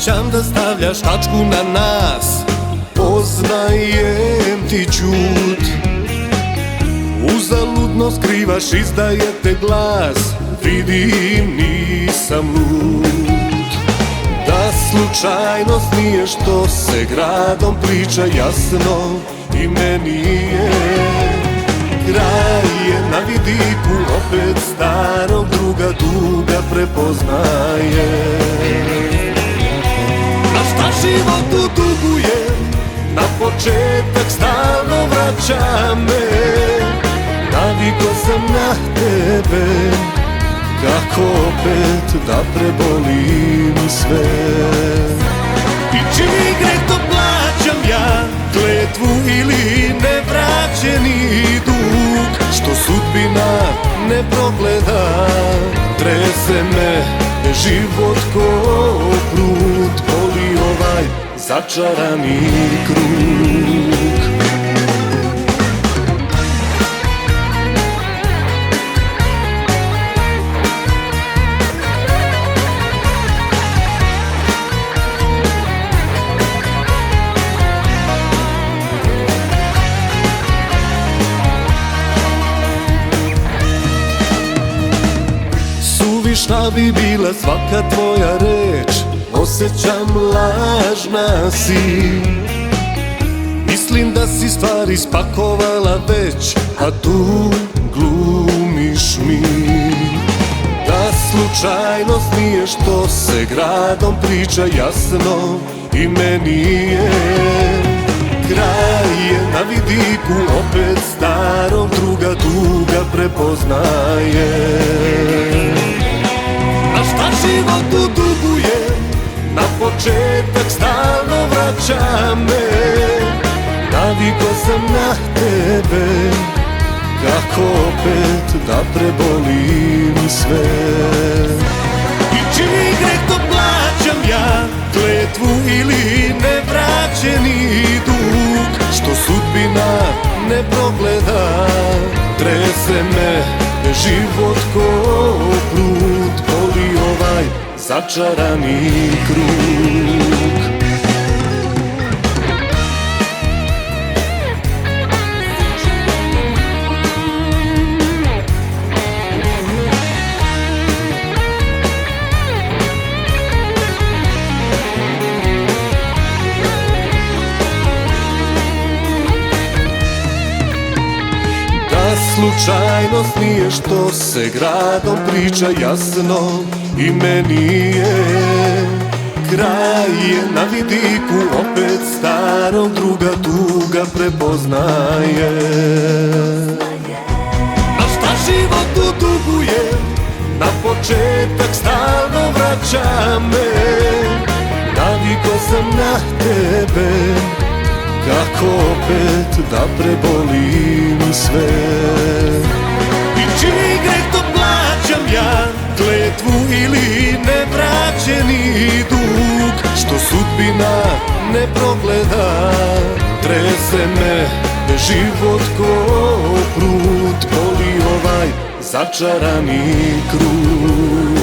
osjećam da stavljaš tačku na nas. Poznajem ti ćut, uzaludno skrivaš, izdajete glas. Vidim, nisam lud, da slučajnost nije što se gradom priča jasno. I meni je kraj je na vidiku, opet starog druga tuga prepoznaje. A šta životu duguje, na početak stalno vraća me. Naviko sam na tebe, kako opet da prebolim sve. I čiji greh to plaćam ja, kletvu ili nevraćeni dug, što sudbina ne progleda. Trese me život ko prut, boli ovaj začarani krug. Suvišna bi bila svaka tvoja reč, osjećam lažna si. Mislim da si stvari spakovala već, a tu glumiš mi. Da slučajnost nije što se gradom priča jasno. I meni je kraj je na vidiku, opet starog druga tuga prepoznaje. A šta životu duguje, na početak stalno vraća me. Naviko sam na tebe, kako opet da prebolim sve. I čiji greh to plaćam ja, kletvu ili nevraćeni dug, što sudbina ne progleda. Trese me život ko prut, boli ovaj začarani krug. Slučajnost nije što se gradom priča jasno. I meni je kraj je na vidiku, opet starog druga tuga prepoznaje. A šta životu duguje, na početak stalno vraća me. Naviko sam na tebe, kako opet da prebolim sve. I čiji greh to plaćam ja, kletvu ili nevraćeni dug, što sudbina ne progleda. Trese me život ko prut, boli ovaj začarani krug.